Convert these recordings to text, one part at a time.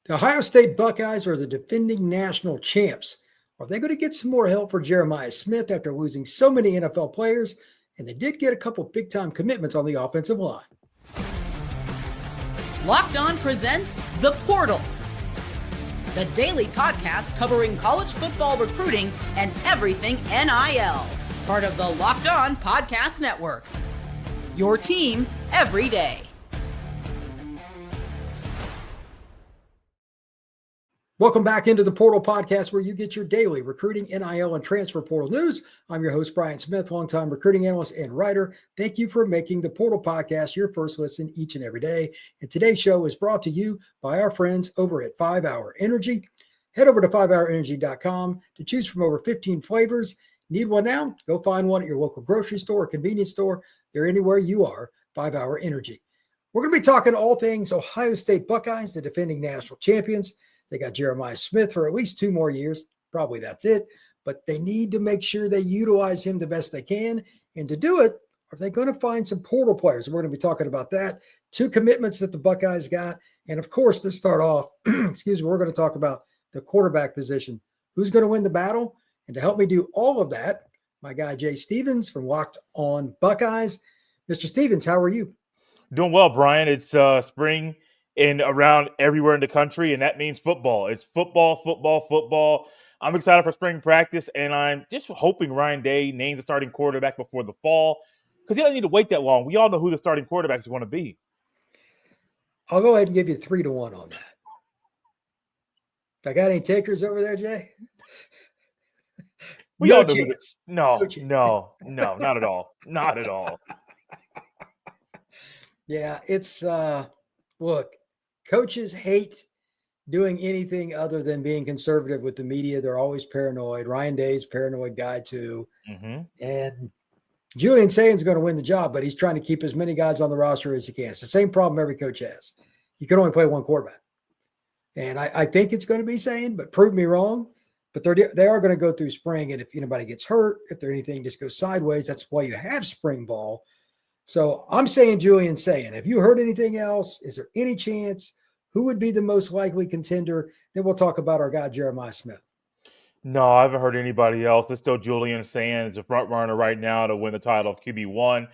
The Ohio State Buckeyes are the defending national champs. Are they going to get some more help for Jeremiah Smith after losing so many NFL players? And they did get a couple big-time commitments on the offensive line. Locked On presents The Portal, the daily podcast covering college football recruiting and everything NIL. Part of the Locked On Podcast Network. Your team every day. Welcome back into the Portal Podcast, where you get your daily recruiting, NIL, and transfer portal news. I'm your host, Brian Smith, longtime recruiting analyst and writer. Thank you for making the Portal Podcast your first listen each and every day. And today's show is brought to you by our friends over at 5 Hour Energy. Head over to 5hourenergy.com to choose from over 15 flavors. Need one now? Go find one at your local grocery store or convenience store. They're anywhere you are. 5 Hour Energy. We're going to be talking all things Ohio State Buckeyes, the defending national champions. They got Jeremiah Smith for at least 2 more years. Probably that's it. But they need to make sure they utilize him the best they can. And to do it, are they going to find some portal players? We're going to be talking about that. 2 commitments that the Buckeyes got. And of course, to start off, we're going to talk about the quarterback position. Who's going to win the battle? And to help me do all of that, my guy Jay Stevens from Locked On Buckeyes. Mr. Stevens, how are you? Doing well, Brian. It's spring and around everywhere in the country, and that means football. It's football, football, football. I'm excited for spring practice, and I'm just hoping Ryan Day names a starting quarterback before the fall, because he doesn't need to wait that long. We all know who the starting quarterback is going to be. I'll go ahead and give you 3-1 on that. I got any takers over there, Jay? We no all know chance. No, not at all. Not at all. Yeah, it's look, coaches hate doing anything other than being conservative with the media. They're always paranoid. Ryan Day's a paranoid guy too. Mm-hmm. And Julian Sayin's going to win the job, but he's trying to keep as many guys on the roster as he can. It's the same problem every coach has. You can only play one quarterback. And I think it's going to be Sayin, but prove me wrong. But they are going to go through spring, and if anybody gets hurt, if there anything just goes sideways, that's why you have spring ball. So I'm saying Julian Sayin. Have you heard anything else? Is there any chance? Who would be the most likely contender? Then we'll talk about our guy, Jeremiah Smith. No, I haven't heard anybody else. It's still Julian Sayin is a front runner right now to win the title of QB1.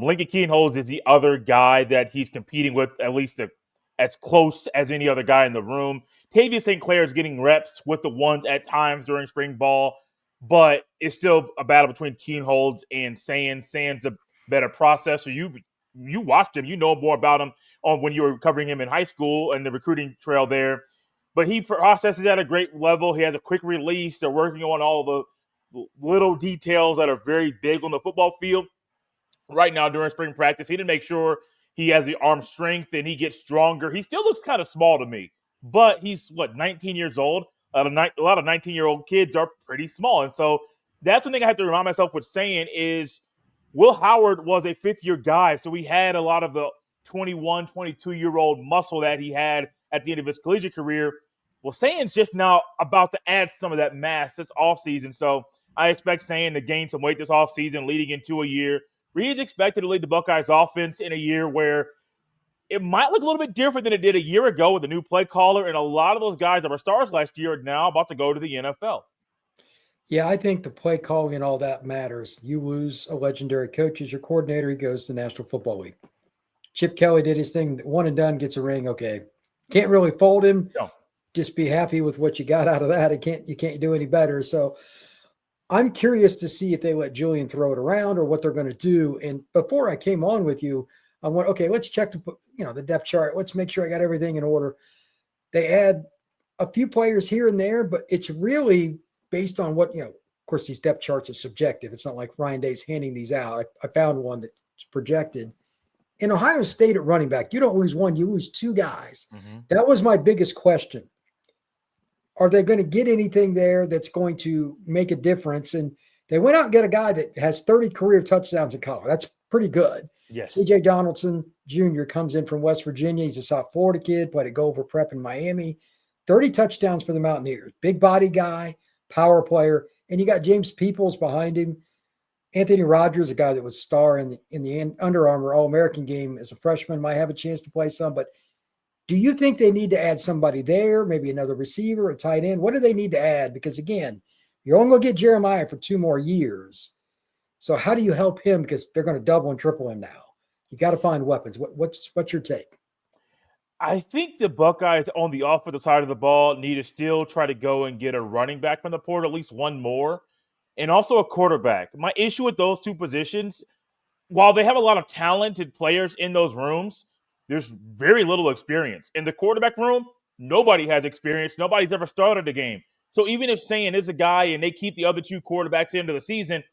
Lincoln Kienholze is the other guy that he's competing with, at least as close as any other guy in the room. Tavius St. Clair is getting reps with the ones at times during spring ball, but it's still a battle between Kienholze and Sayin. Sayin's a better processor. You watched him. You know more about him on when you were covering him in high school and the recruiting trail there. But he processes at a great level. He has a quick release. They're working on all the little details that are very big on the football field right now during spring practice. He didn't make sure he has the arm strength and he gets stronger. He still looks kind of small to me, but he's 19 years old. A lot of 19-year-old kids are pretty small. And so that's the thing I have to remind myself with Sayin is Will Howard was a fifth-year guy, so he had a lot of the 21, 22-year-old muscle that he had at the end of his collegiate career. Well, Sayin's just now about to add some of that mass this offseason, so I expect Sayin to gain some weight this offseason leading into a year where he's expected to lead the Buckeyes offense in a year where it might look a little bit different than it did a year ago with a new play caller, and a lot of those guys that were stars last year are now about to go to the NFL. Yeah, I think the play calling and all that matters. You lose a legendary coach as your coordinator, he goes to the National Football League. Chip Kelly did his thing, one and done, gets a ring. Okay, can't really fold him. No. Just be happy with what you got out of that. You can't do any better. So I'm curious to see if they let Julian throw it around or what they're going to do. And before I came on with you, I went, okay, let's check the depth chart. Let's make sure I got everything in order. They add a few players here and there, but it's really based on what, of course, these depth charts are subjective. It's not like Ryan Day's handing these out. I found one that's projected. In Ohio State at running back, you don't lose one, you lose 2 guys. Mm-hmm. That was my biggest question. Are they going to get anything there that's going to make a difference? And they went out and get a guy that has 30 career touchdowns in college. That's pretty good. Yes. C.J. Donaldson Jr. comes in from West Virginia. He's a South Florida kid, played at Gopher Prep in Miami. 30 touchdowns for the Mountaineers. Big body guy, power player. And you got James Peoples behind him. Anthony Rogers, a guy that was star in the Under Armour All-American game as a freshman, might have a chance to play some. But Do you think they need to add somebody there, maybe another receiver, a tight end? What do they need to add? Because, again, you're only going to get Jeremiah for 2 more years. So how do you help him? Because they're going to double and triple him now. You got to find weapons. What's your take? I think the Buckeyes on the offensive side of the ball need to still try to go and get a running back from the portal, at least one more, and also a quarterback. My issue with those two positions, while they have a lot of talented players in those rooms, there's very little experience. In the quarterback room, nobody has experience. Nobody's ever started a game. So even if Sayin is a guy and they keep the other two quarterbacks into the season,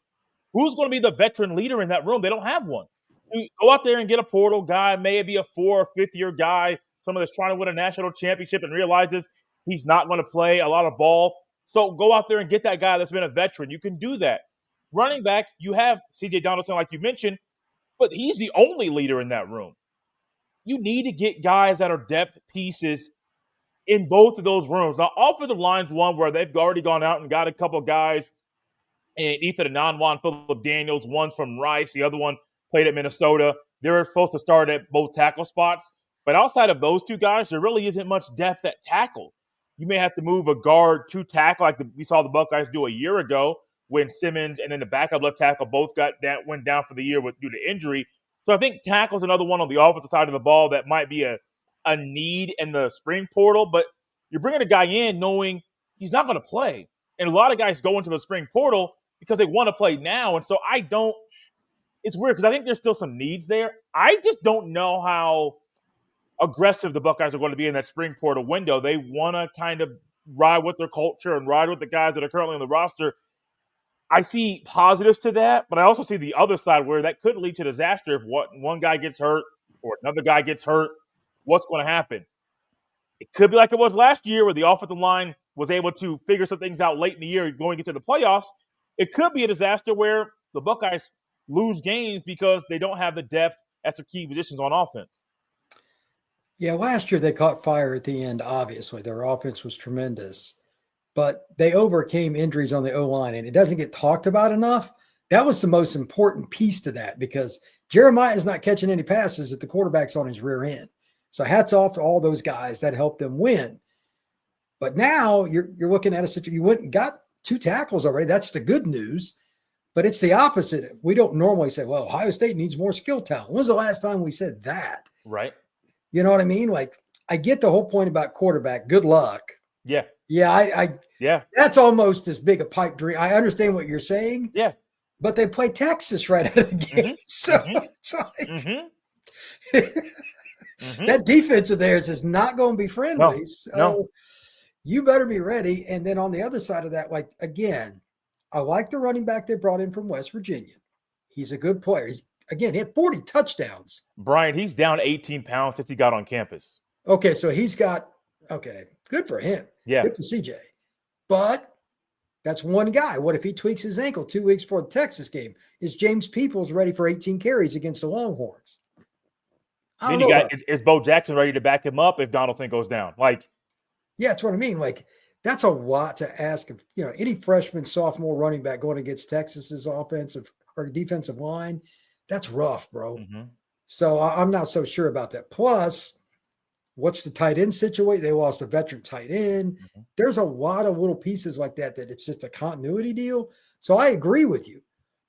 who's going to be the veteran leader in that room? They don't have one. You go out there and get a portal guy, maybe a 4th or 5th year guy, someone that's trying to win a national championship and realizes he's not going to play a lot of ball. So go out there and get that guy that's been a veteran. You can do that. Running back, you have C.J. Donaldson, like you mentioned, but he's the only leader in that room. You need to get guys that are depth pieces in both of those rooms. Now, offensive line's one where they've already gone out and got a couple guys, and Ethan Ananwan, Philip Daniels, one's from Rice, the other one played at Minnesota. They're supposed to start at both tackle spots. But outside of those two guys, there really isn't much depth at tackle. You may have to move a guard to tackle like we saw the Buckeyes do a year ago when Simmons and then the backup left tackle both went down for the year due to injury. So I think tackle's another one on the offensive side of the ball that might be a need in the spring portal. But you're bringing a guy in knowing he's not going to play. And a lot of guys go into the spring portal because they want to play now. And so it's weird because I think there's still some needs there. I just don't know how aggressive the Buckeyes are going to be in that spring portal window. They want to kind of ride with their culture and ride with the guys that are currently on the roster. I see positives to that, but I also see the other side where that could lead to disaster if one guy gets hurt or another guy gets hurt. What's going to happen? It could be like it was last year where the offensive line was able to figure some things out late in the year going into the playoffs. It could be a disaster where the Buckeyes lose games because they don't have the depth at some key positions on offense. Yeah, last year they caught fire at the end, obviously. Their offense was tremendous. But they overcame injuries on the O-line, and it doesn't get talked about enough. That was the most important piece to that because Jeremiah is not catching any passes if the quarterback's on his rear end. So hats off to all those guys that helped them win. But now you're looking at a situation. You went and got 2 tackles already. That's the good news. But it's the opposite. We don't normally say, well, Ohio State needs more skill talent. When was the last time we said that? Right. You know what I mean? Like, I get the whole point about quarterback. Good luck. Yeah. Yeah, yeah. That's almost as big a pipe dream. I understand what you're saying. Yeah. But they play Texas right out of the gate. So it's like that defense of theirs is not going to be friendly. So you better be ready. And then on the other side of that, like, again, I like the running back they brought in from West Virginia. He's a good player. He had 40 touchdowns. Brian, he's down 18 pounds since he got on campus. Okay, so good for him. Yeah. Good for CJ. But that's one guy. What if he tweaks his ankle 2 weeks before the Texas game? Is James Peoples ready for 18 carries against the Longhorns? Then is Bo Jackson ready to back him up if Donaldson goes down? Yeah, that's what I mean. Like, that's a lot to ask of, any freshman, sophomore running back going against Texas's offensive or defensive line. That's rough, bro. So I'm not so sure about that. Plus, what's the tight end situation? They lost a veteran tight end. There's a lot of little pieces like that it's just a continuity deal. So I agree with you.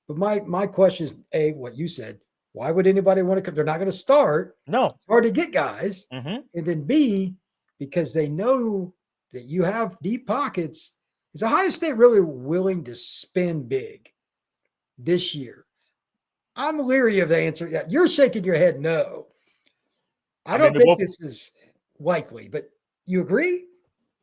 But my question is, A, what you said. Why would anybody want to come? They're not going to start. No. It's hard to get guys. And then B, because they know that you have deep pockets. Is Ohio State really willing to spend big this year? I'm leery of the answer. Yeah, you're shaking your head no. I don't think this is likely, but you agree?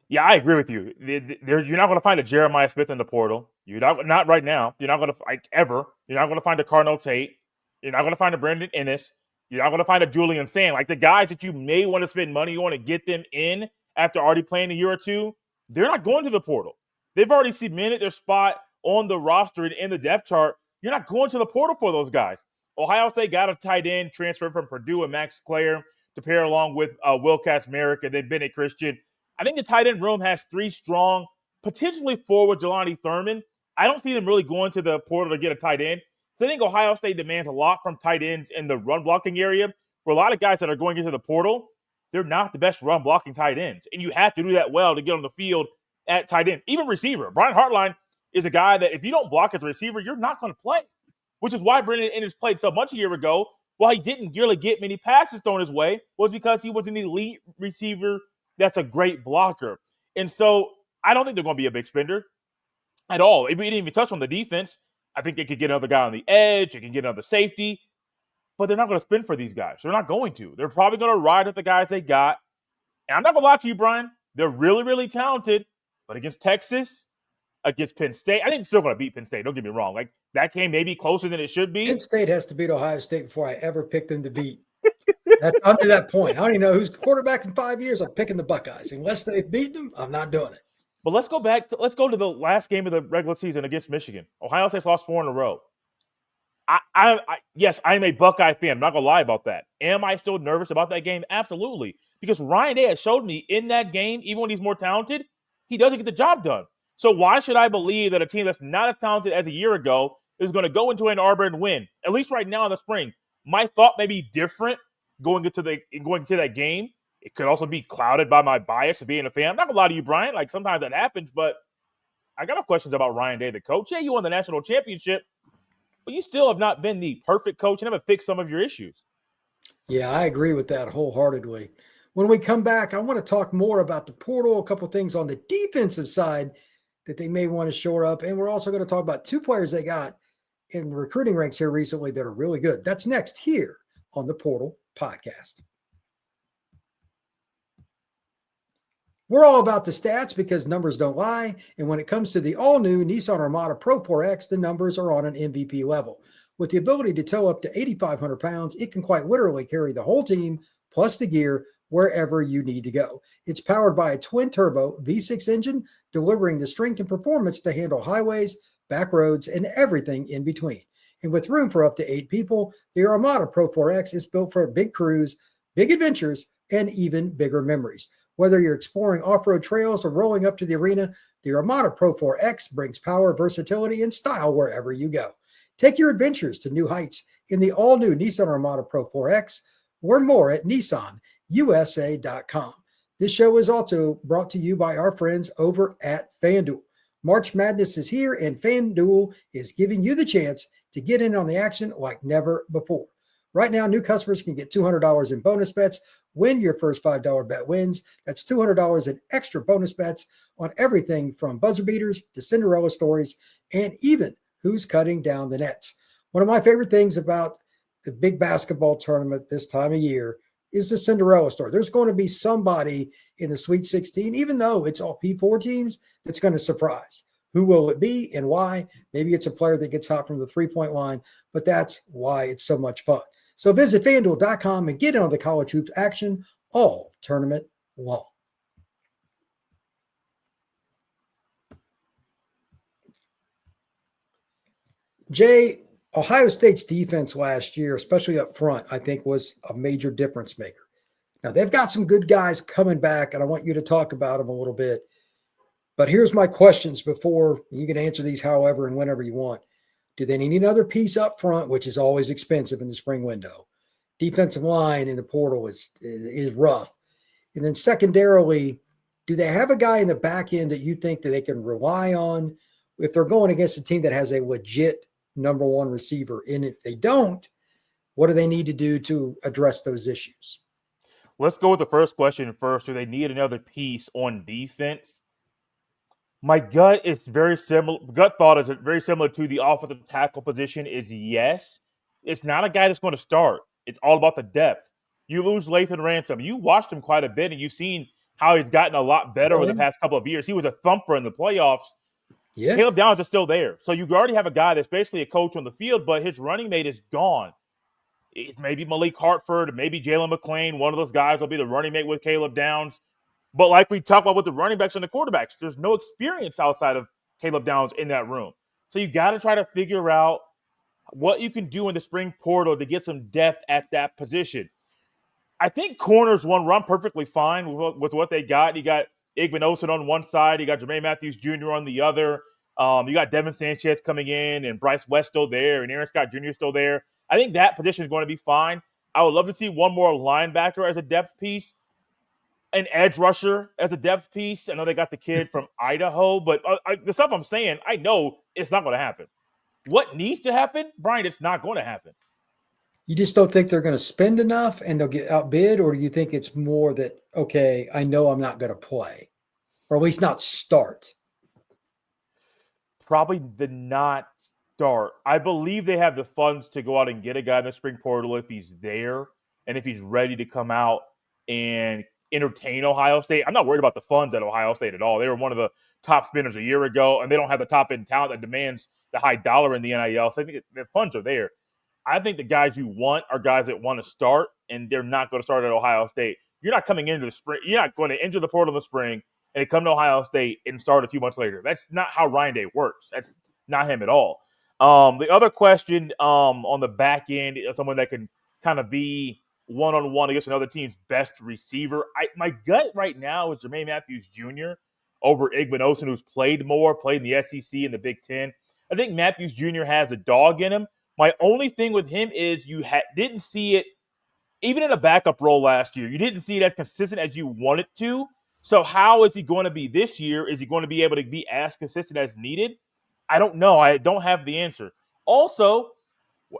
Yeah, I agree with you. You're not going to find a Jeremiah Smith in the portal. You're not right now. You're not going to ever. You're not going to find a Carnell Tate. You're not going to find a Brandon Ennis. You're not going to find a Julian Sayin. Like the guys that you may want to spend money, you want to get them in after already playing a year or two. They're not going to the portal. They've already cemented their spot on the roster and in the depth chart. You're not going to the portal for those guys. Ohio State got a tight end transfer from Purdue and Max Clare to pair along with Will Merrick and then Bennett Christian. I think the tight end room has 3 strong, potentially 4 with Jelani Thurman. I don't see them really going to the portal to get a tight end. So I think Ohio State demands a lot from tight ends in the run blocking area. For a lot of guys that are going into the portal, they're not the best run blocking tight ends. And you have to do that well to get on the field at tight end. Even receiver. Brian Hartline is a guy that if you don't block as a receiver, you're not going to play, which is why Brendan Ennis played so much a year ago. While he didn't really get many passes thrown his way, was because he was an elite receiver that's a great blocker. And so I don't think they're going to be a big spender at all. We didn't even touch on the defense. I think they could get another guy on the edge. They can get another safety. But they're not going to spend for these guys. They're not going to. They're probably going to ride with the guys they got. And I'm not going to lie to you, Brian. They're really, really talented. But against Texas, against Penn State, I think they're still going to beat Penn State. Don't get me wrong. Like, that game may be closer than it should be. Penn State has to beat Ohio State before I ever pick them to beat. That's under that point. I don't even know who's quarterback in 5 years. I'm picking the Buckeyes. Unless they've beaten them, I'm not doing it. But let's go to the last game of the regular season against Michigan. Ohio State's lost 4 in a row. Yes, I am a Buckeye fan. I'm not going to lie about that. Am I still nervous about that game? Absolutely. Because Ryan Day has showed me in that game, even when he's more talented, he doesn't get the job done. So why should I believe that a team that's not as talented as a year ago is going to go into Ann Arbor and win? At least right now in the spring. My thought may be different going into that game. It could also be clouded by my bias of being a fan. I'm not going to lie to you, Brian. Like, sometimes that happens, but I got no questions about Ryan Day, the coach. Yeah, you won the national championship, but you still have not been the perfect coach and haven't fixed some of your issues. Yeah, I agree with that wholeheartedly. When we come back, I want to talk more about the portal, a couple things on the defensive side that they may want to shore up. And we're also going to talk about 2 players they got in the recruiting ranks here recently that are really good. That's next here on the Portal Podcast. We're all about the stats because numbers don't lie. And when it comes to the all-new Nissan Armada Pro 4X, the numbers are on an MVP level. With the ability to tow up to 8,500 pounds, it can quite literally carry the whole team plus the gear wherever you need to go. It's powered by a twin-turbo V6 engine, delivering the strength and performance to handle highways, back roads, and everything in between. And with room for up to 8 people, the Armada Pro 4X is built for big cruise, big adventures, and even bigger memories. Whether you're exploring off-road trails or rolling up to the arena, the Armada Pro 4X brings power, versatility, and style wherever you go. Take your adventures to new heights in the all-new Nissan Armada Pro 4X. Learn more at nissanusa.com. This show is also brought to you by our friends over at FanDuel. March Madness is here, and FanDuel is giving you the chance to get in on the action like never before. Right now, new customers can get $200 in bonus bets when your first $5 bet wins. That's $200 in extra bonus bets on everything from buzzer beaters to Cinderella stories and even who's cutting down the nets. One of my favorite things about the big basketball tournament this time of year is the Cinderella story. There's going to be somebody in the Sweet 16, even though it's all P4 teams, that's going to surprise. Who will it be and why? Maybe it's a player that gets hot from the three-point line, but that's why it's so much fun. So visit FanDuel.com and get on the college hoops action all tournament long. Jay, Ohio State's defense last year, especially up front, I think was a major difference maker. Now, they've got some good guys coming back, and I want you to talk about them a little bit. But here's my questions before you can answer these however and whenever you want. Do they need another piece up front, which is always expensive in the spring window? Defensive line in the portal is rough. And then secondarily, do they have a guy in the back end that you think that they can rely on if they're going against a team that has a legit number one receiver? And if they don't, what do they need to do to address those issues? Let's go with the first question first. Do they need another piece on defense? My gut is very similar. Gut thought is very similar to the offensive tackle position is yes. It's not a guy that's going to start. It's all about the depth. You lose Lathan Ransom. You watched him quite a bit, and you've seen how he's gotten a lot better over the past couple of years. He was a thumper in the playoffs. Yeah. Caleb Downs is still there. So you already have a guy that's basically a coach on the field, but his running mate is gone. It's maybe Malik Hartford, maybe Jalen McClain. One of those guys will be the running mate with Caleb Downs. But like we talk about with the running backs and the quarterbacks, there's no experience outside of Caleb Downs in that room. So you got to try to figure out what you can do in the spring portal to get some depth at that position. I think corners run perfectly fine with what they got. You got Igben Olsen on one side. You got Jermaine Matthews Jr. on the other. You got Devin Sanchez coming in and Bryce West still there and Aaron Scott Jr. still there. I think that position is going to be fine. I would love to see one more linebacker as a depth piece. an edge rusher as a depth piece. I know they got the kid from Idaho, but the stuff I'm saying, I know it's not going to happen. What needs to happen, Brian? It's not going to happen. You just don't think they're going to spend enough and they'll get outbid, or do you think it's more that, okay, I know I'm not going to play, or at least not start? Probably the not start. I believe they have the funds to go out and get a guy in the spring portal if he's there and if he's ready to come out and entertain Ohio State. I'm not worried about the funds at Ohio State at all. They were one of the top spinners a year ago, and they don't have the top end talent that demands the high dollar in the NIL. So I think the funds are there. I think the guys you want are guys that want to start, and they're not going to start at Ohio State. You're not coming into the spring. You're not going to enter the portal in the spring and come to Ohio State and start a few months later. That's not how Ryan Day works. That's not him at all. The other question on the back end, someone that can kind of be one-on-one against another team's best receiver. My gut right now is Jermaine Matthews Jr. over Igbenogson, who's played more, played in the SEC and the Big Ten. I think Matthews Jr. has a dog in him. My only thing with him is you didn't see it, even in a backup role last year, you didn't see it as consistent as you wanted to. So how is he going to be this year? Is he going to be able to be as consistent as needed? I don't know. I don't have the answer. Also,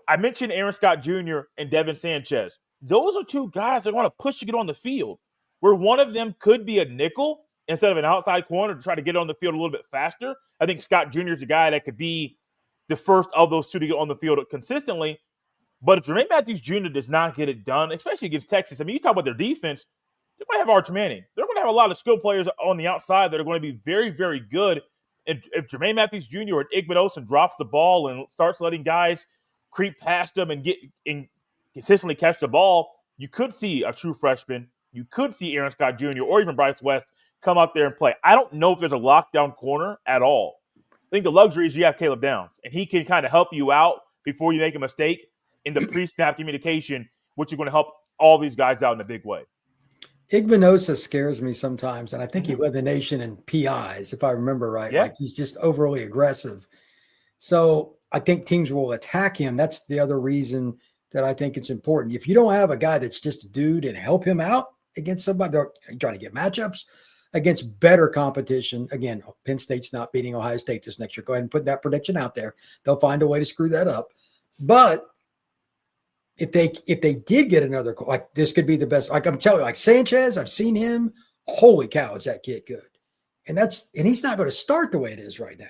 I mentioned Aaron Scott Jr. and Devin Sanchez. Those are two guys that want to push to get on the field, where one of them could be a nickel instead of an outside corner to try to get on the field a little bit faster. I think Scott Jr. is a guy that could be the first of those two to get on the field consistently. But if Jermaine Matthews Jr. does not get it done, especially against Texas, I mean, you talk about their defense, they're going to have Arch Manning. They're going to have a lot of skilled players on the outside that are going to be very, very good. And if Jermaine Matthews Jr. or Igbenogson drops the ball and starts letting guys creep past them and get and consistently catch the ball, you could see a true freshman. You could see Aaron Scott Jr. or even Bryce West come out there and play. I don't know if there's a lockdown corner at all. I think the luxury is you have Caleb Downs, and he can kind of help you out before you make a mistake in the pre-snap communication, which is going to help all these guys out in a big way. Igbenogson scares me sometimes, and I think he led the nation in PIs, if I remember right. Yeah. Like, he's just overly aggressive. So I think teams will attack him. That's the other reason that I think it's important. If you don't have a guy that's just a dude and help him out against somebody, they're trying to get matchups against better competition. Again, Penn State's not beating Ohio State this next year. Go ahead and put that prediction out there. They'll find a way to screw that up. But if they did get another, like, this could be the best. Like, I'm telling you, like Sanchez, I've seen him. Holy cow, is that kid good? And he's not going to start the way it is right now.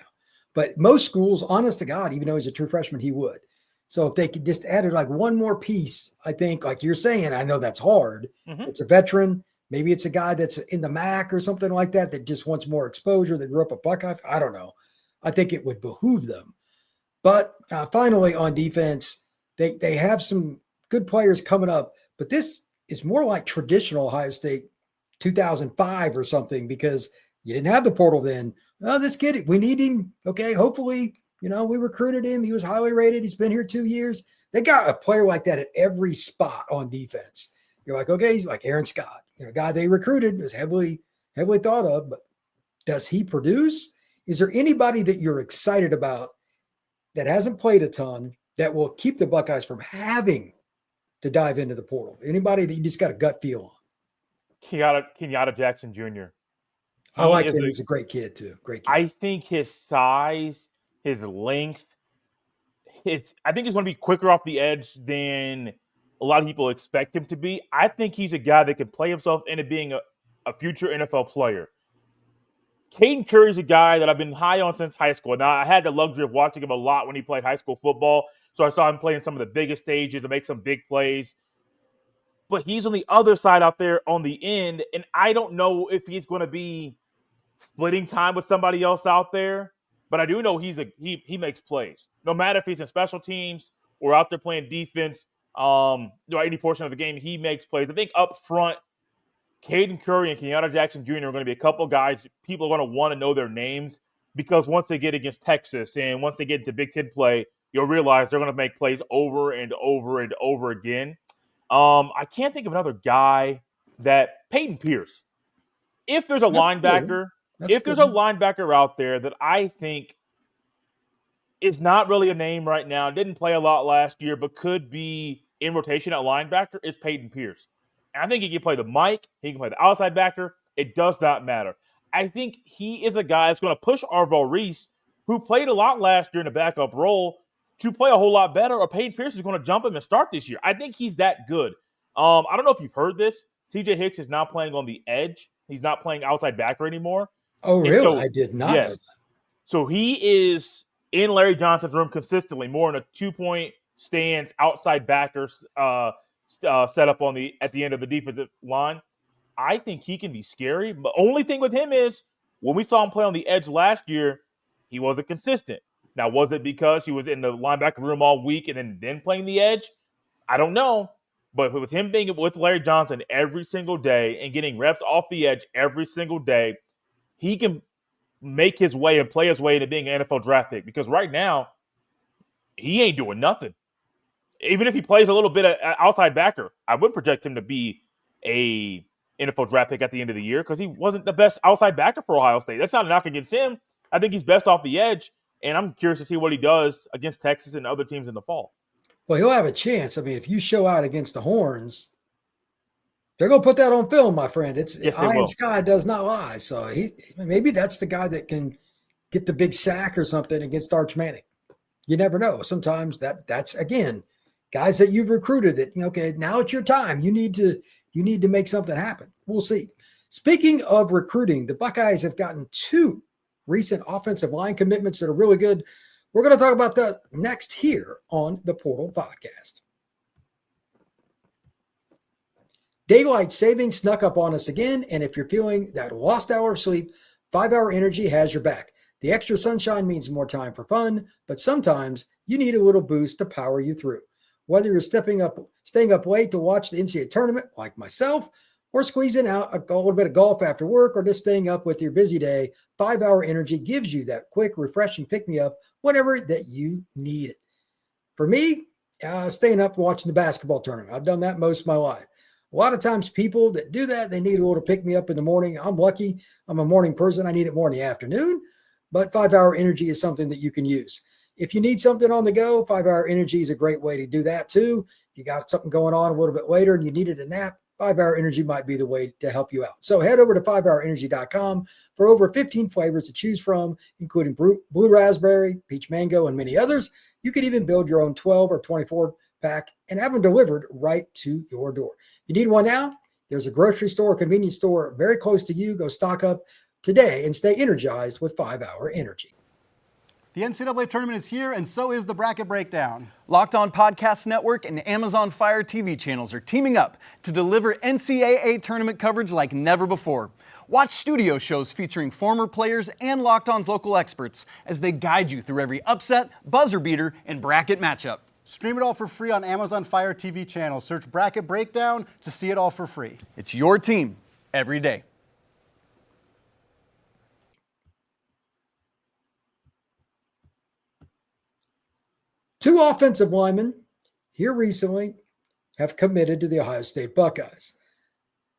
But most schools, honest to God, even though he's a true freshman, he would. So if they could just add like one more piece, I think, like you're saying, I know that's hard. Mm-hmm. It's a veteran. Maybe it's a guy that's in the MAC or something like that just wants more exposure, that grew up a Buckeye. I don't know. I think it would behoove them. But finally, on defense, they have some good players coming up. But this is more like traditional Ohio State 2005 or something, because you didn't have the portal then. Oh, this kid, we need him. Okay, hopefully, we recruited him. He was highly rated. He's been here 2 years. They got a player like that at every spot on defense. You're like, okay, he's like Aaron Scott, a guy they recruited, was heavily thought of, but does he produce? Is there anybody that you're excited about that hasn't played a ton that will keep the Buckeyes from having to dive into the portal? Anybody that you just got a gut feel on? Kienholze Jackson Jr. I like him. He's a great kid too. Great kid. I think his size, his length, I think he's going to be quicker off the edge than a lot of people expect him to be. I think he's a guy that can play himself into being a future NFL player. Caden Curry's a guy that I've been high on since high school. Now, I had the luxury of watching him a lot when he played high school football, so I saw him playing some of the biggest stages to make some big plays. But he's on the other side out there on the end, and I don't know if he's going to be splitting time with somebody else out there. But I do know he makes plays. No matter if he's in special teams or out there playing defense, any portion of the game, he makes plays. I think up front, Caden Curry and Kienholze Jackson Jr. are going to be a couple guys people are going to want to know their names, because once they get against Texas and once they get into Big Ten play, you'll realize they're going to make plays over and over and over again. I can't think of another guy that Peyton Pierce. If there's a linebacker, there's a linebacker out there that I think is not really a name right now, didn't play a lot last year, but could be in rotation at linebacker, is Peyton Pierce. I think he can play the mic. He can play the outside backer. It does not matter. I think he is a guy that's going to push Arvo Reese, who played a lot last year in a backup role, to play a whole lot better, or Peyton Pierce is going to jump him and start this year. I think he's that good. I don't know if you've heard this. CJ Hicks is now playing on the edge. He's not playing outside backer anymore. Oh, really? So, I did not know that. So he is in Larry Johnson's room consistently, more in a 2-point stance, outside backer set up at the end of the defensive line. I think he can be scary. But only thing with him is when we saw him play on the edge last year, he wasn't consistent. Now, was it because he was in the linebacker room all week and then playing the edge? I don't know. But with him being with Larry Johnson every single day and getting reps off the edge every single day, he can make his way and play his way into being an NFL draft pick. Because right now, he ain't doing nothing. Even if he plays a little bit of outside backer, I would project him to be a NFL draft pick at the end of the year because he wasn't the best outside backer for Ohio State. That's not a knock against him. I think he's best off the edge, and I'm curious to see what he does against Texas and other teams in the fall. Well, he'll have a chance. I mean, if you show out against the Horns, they're going to put that on film, my friend. Yes, Eye in sky does not lie. So maybe that's the guy that can get the big sack or something against Arch Manning. You never know. Sometimes that's again, guys that you've recruited that, okay, now it's your time. You need to make something happen. We'll see. Speaking of recruiting, the Buckeyes have gotten 2 recent offensive line commitments that are really good. We're going to talk about that next here on the Portal Podcast. Daylight savings snuck up on us again, and if you're feeling that lost hour of sleep, 5-Hour Energy has your back. The extra sunshine means more time for fun, but sometimes you need a little boost to power you through. Whether you're staying up late to watch the NCAA tournament, like myself, or squeezing out a little bit of golf after work, or just staying up with your busy day, 5-Hour Energy gives you that quick, refreshing pick-me-up whenever that you need it. For me, staying up watching the basketball tournament. I've done that most of my life. A lot of times people that do that, they need a little pick-me-up in the morning. I'm lucky. I'm a morning person. I need it more in the afternoon, but 5-Hour Energy is something that you can use. If you need something on the go, 5-Hour Energy is a great way to do that too. If you got something going on a little bit later and you needed a nap, 5-Hour Energy might be the way to help you out. So head over to 5hourenergy.com for over 15 flavors to choose from, including blue raspberry, peach mango, and many others. You can even build your own 12 or 24 pack and have them delivered right to your door. You need one now? There's a grocery store or convenience store very close to you. Go stock up today and stay energized with 5-Hour Energy. The NCAA tournament is here, and so is the Bracket Breakdown. Locked On Podcast Network and Amazon Fire TV channels are teaming up to deliver NCAA tournament coverage like never before. Watch studio shows featuring former players and Locked On's local experts as they guide you through every upset, buzzer beater, and bracket matchup. Stream it all for free on Amazon Fire TV channel. Search Bracket Breakdown to see it all for free. It's your team every day. Two offensive linemen here recently have committed to the Ohio State Buckeyes.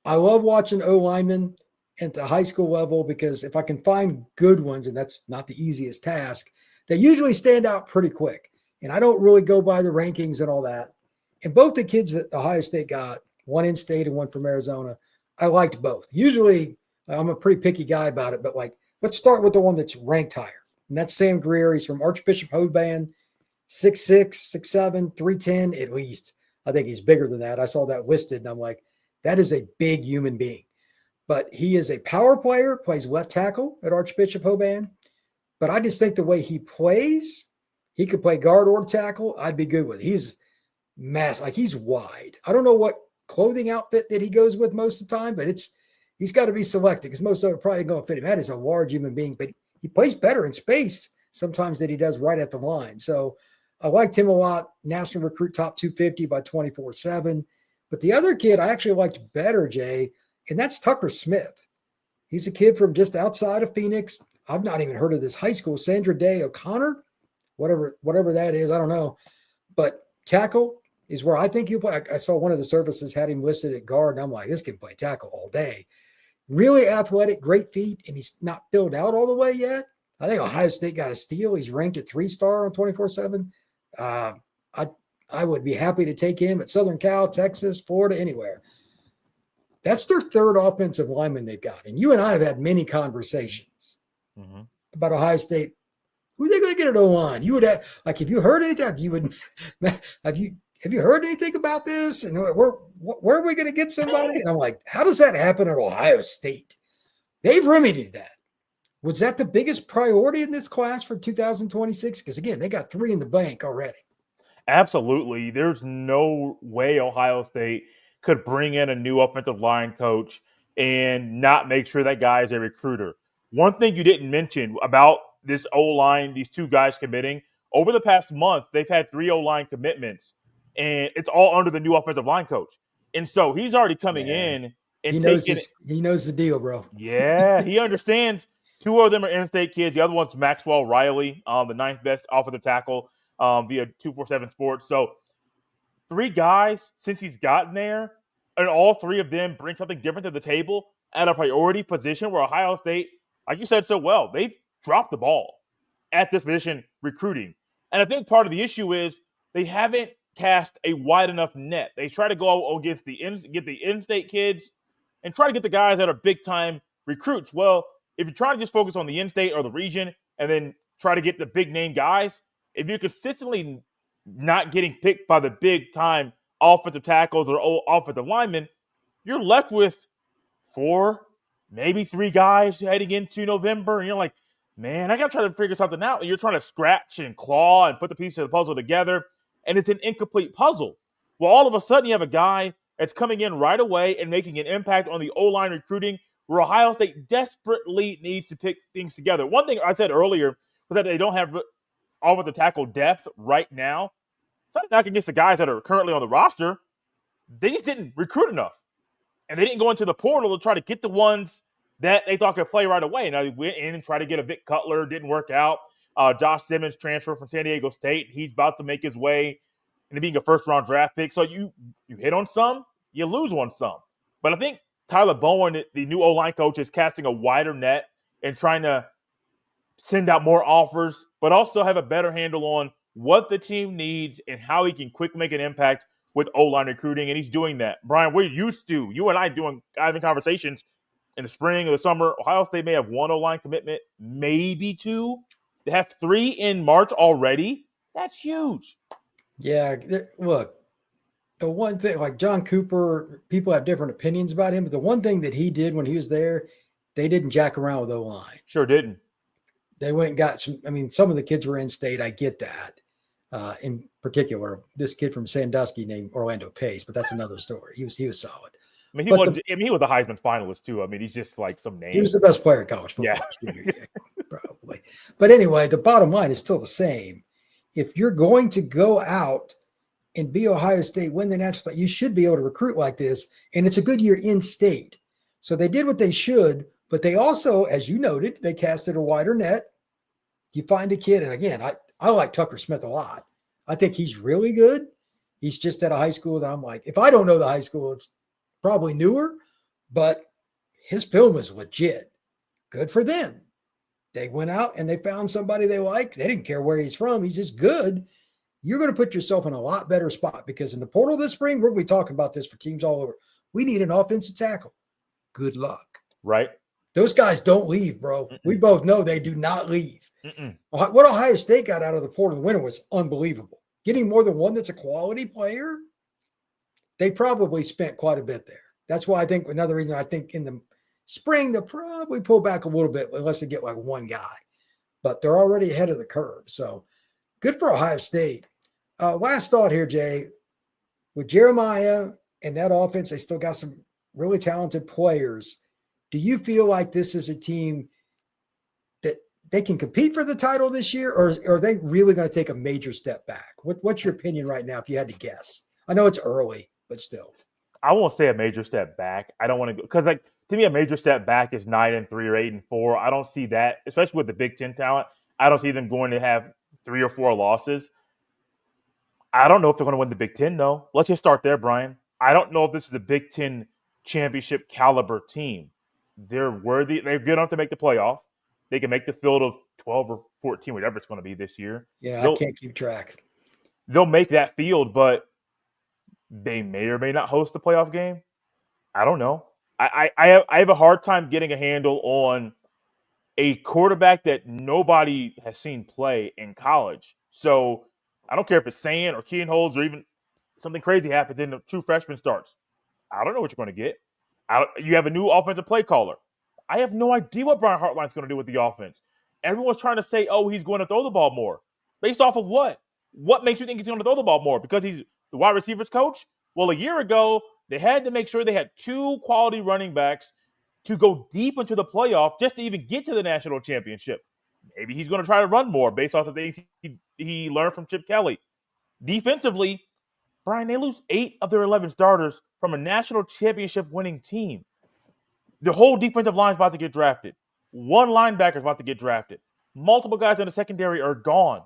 I love watching O-linemen at the high school level because if I can find good ones, and that's not the easiest task, they usually stand out pretty quick. And I don't really go by the rankings and all that. And both the kids that Ohio State got, one in state and one from Arizona, I liked both. Usually I'm a pretty picky guy about it, but let's start with the one that's ranked higher. And that's Sam Greer. He's from Archbishop Hoban. 6'6", 6'7", 310 at least. I think he's bigger than that. I saw that listed, and I'm like, that is a big human being. But he is a power player, plays left tackle at Archbishop Hoban. But I just think the way he plays, he could play guard or tackle. I'd be good with it. He's massive. He's wide. I don't know what clothing outfit that he goes with most of the time, but he's got to be selected because most of it are probably going to fit him. That is a large human being, but he plays better in space sometimes than he does right at the line. So I liked him a lot. National recruit top 250 by 24/7. But the other kid I actually liked better, Jay, and that's Tucker Smith. He's a kid from just outside of Phoenix. I've not even heard of this high school. Sandra Day O'Connor, whatever that is, I don't know. But tackle is where I think he'll play. I saw one of the services had him listed at guard, and I'm like, this can play tackle all day. Really athletic, great feet, and he's not filled out all the way yet. I think Ohio State got a steal. He's ranked at 3-star on 24/7. I would be happy to take him at Southern Cal, Texas, Florida, anywhere. That's their third offensive lineman they've got. And you and I have had many conversations about Ohio State. Who are they going to get at O-line? You would have, like, if you heard anything, you would have you heard anything about this? And where are we going to get somebody? And I'm like, how does that happen at Ohio State? They've remedied that. Was that the biggest priority in this class for 2026? Because again, they got 3 in the bank already. Absolutely. There's no way Ohio State could bring in a new offensive line coach and not make sure that guy is a recruiter. One thing you didn't mention about this O-line, these 2 guys committing, over the past month, they've had 3 O-line commitments, and it's all under the new offensive line coach. And so he's already coming in and he knows the deal, bro. Yeah, he understands. 2 of them are in-state kids. The other one's Maxwell Riley, the 9th best offensive tackle via 247 Sports. So 3 guys since he's gotten there, and all 3 of them bring something different to the table at a priority position where Ohio State, like you said so well, they've dropped the ball at this position recruiting. And I think part of the issue is they haven't cast a wide enough net. They try to go against get the in-state kids and try to get the guys that are big-time recruits. Well, if you're trying to just focus on the in-state or the region and then try to get the big-name guys, if you're consistently not getting picked by the big-time offensive tackles or offensive linemen, you're left with 4, maybe 3 guys heading into November, and you're like, man, I got to try to figure something out. And you're trying to scratch and claw and put the pieces of the puzzle together, and it's an incomplete puzzle. Well, all of a sudden, you have a guy that's coming in right away and making an impact on the O-line recruiting where Ohio State desperately needs to pick things together. One thing I said earlier was that they don't have offensive tackle depth right now. It's not knocking against the guys that are currently on the roster. They just didn't recruit enough. And they didn't go into the portal to try to get the ones that they thought could play right away. Now, they went in and tried to get a Vic Cutler. Didn't work out. Josh Simmons transfer from San Diego State. He's about to make his way into being a first-round draft pick. So you hit on some, you lose on some. But I think Tyler Bowen, the new O-line coach, is casting a wider net and trying to send out more offers, but also have a better handle on what the team needs and how he can quickly make an impact with O-line recruiting, and he's doing that. Brian, we're used to, you and I having conversations in the spring or the summer. Ohio State may have 1 O-line commitment, maybe 2. They have 3 in March already. That's huge. Yeah, look, the one thing, like John Cooper, people have different opinions about him, but the one thing that he did when he was there, they didn't jack around with O-line. Sure didn't. They went and got some of the kids were in state. I get that. In particular, this kid from Sandusky named Orlando Pace, but that's another story. He was solid. I mean, he was a Heisman finalist too. I mean, he's just like some name. He was the best player in college football. Yeah. Probably. But anyway, the bottom line is still the same. If you're going to go out and be Ohio State, win the national, you should be able to recruit like this. And it's a good year in state. So they did what they should, but they also, as you noted, they casted a wider net. You find a kid, and again, I like Tucker Smith a lot. I think he's really good. He's just at a high school that I'm like, if I don't know the high school, it's probably newer, but his film is legit. Good for them. They went out and they found somebody they like. They didn't care where he's from. He's just good. You're going to put yourself in a lot better spot because in the portal this spring, we're going to be talking about this for teams all over. We need an offensive tackle. Good luck. Right. Those guys don't leave, bro. We both know they do not leave. What Ohio State got out of the portal in the winter was unbelievable. Getting more than one that's a quality player, they probably spent quite a bit there. That's why I think another reason I think in the spring, they'll probably pull back a little bit unless they get like one guy. But they're already ahead of the curve. So good for Ohio State. Last thought here, Jay. With Jeremiah and that offense, they still got some really talented players. Do you feel like this is a team that they can compete for the title this year, or are they really going to take a major step back? What's your opinion right now if you had to guess? I know it's early, but still. I won't say a major step back. I don't want to go because, like, to me, a major step back is 9-3 or 8-4. I don't see that, especially with the Big Ten talent. I don't see them going to have 3 or 4 losses. I don't know if they're going to win the Big Ten, though. Let's just start there, Brian. I don't know if this is a Big Ten championship caliber team. They're worthy. They're good enough to make the playoff. They can make the field of 12 or 14, whatever it's going to be this year. Yeah, I can't keep track. They'll make that field, but they may or may not host the playoff game. I don't know. I have a hard time getting a handle on a quarterback that nobody has seen play in college. So I don't care if it's Sayin or Kienholze or even something crazy happens and the true freshman starts. I don't know what you're going to get. You have a new offensive play caller. I have no idea what Brian Hartline's going to do with the offense. Everyone's trying to say, oh, he's going to throw the ball more. Based off of what? What makes you think he's going to throw the ball more? Because he's the wide receivers coach? Well, a year ago, they had to make sure they had 2 quality running backs to go deep into the playoff just to even get to the national championship. Maybe he's going to try to run more based off the things he learned from Chip Kelly. Defensively, Brian, they lose 8 of their 11 starters from a national championship winning team. The whole defensive line is about to get drafted. 1 linebacker is about to get drafted. Multiple guys in the secondary are gone.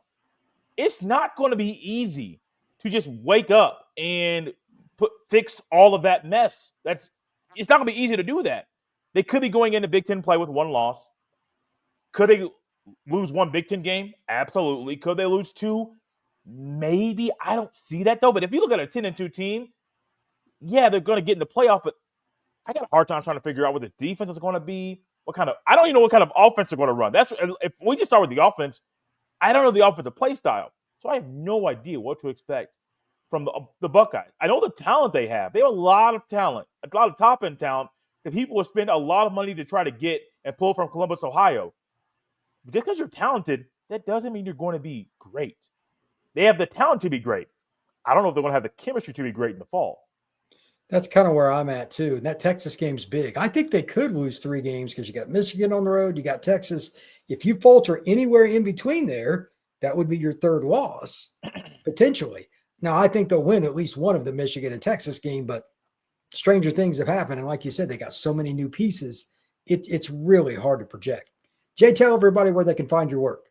It's not going to be easy to just wake up and fix all of that mess. It's not going to be easy to do that. They could be going into Big Ten play with 1 loss. Could they lose 1 Big Ten game? Absolutely. Could they lose 2? Maybe. I don't see that, though. But if you look at a 10-2 team, yeah, they're going to get in the playoff. But I got a hard time trying to figure out what the defense is going to be. I don't even know what kind of offense they're going to run. If we just start with the offense, I don't know the offensive play style. So I have no idea what to expect from the Buckeyes. I know the talent they have. They have a lot of talent, a lot of top-end talent that people will spend a lot of money to try to get and pull from Columbus, Ohio. But just because you're talented, that doesn't mean you're going to be great. They have the talent to be great. I don't know if they're going to have the chemistry to be great in the fall. That's kind of where I'm at, too. And that Texas game's big. I think they could lose 3 games because you got Michigan on the road, you got Texas. If you falter anywhere in between there, that would be your 3rd loss, potentially. Now, I think they'll win at least one of the Michigan and Texas game, but stranger things have happened. And like you said, they got so many new pieces. It's really hard to project. Jay, tell everybody where they can find your work.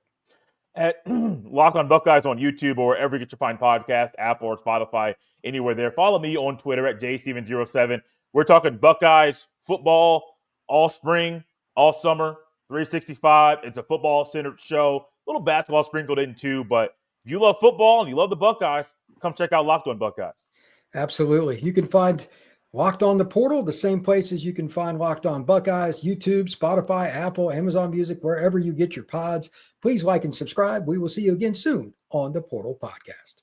At Locked On Buckeyes on YouTube or wherever you get your fine podcast, Apple or Spotify, anywhere there. Follow me on Twitter at jsteven07. We're talking Buckeyes football all spring, all summer, 365. It's a football-centered show. A little basketball sprinkled in too, but if you love football and you love the Buckeyes, come check out Locked On Buckeyes. Absolutely. You can find Locked On the Portal the same places you can find Locked On Buckeyes, YouTube, Spotify, Apple, Amazon Music, wherever you get your pods. Please like and subscribe. We will see you again soon on the Portal Podcast.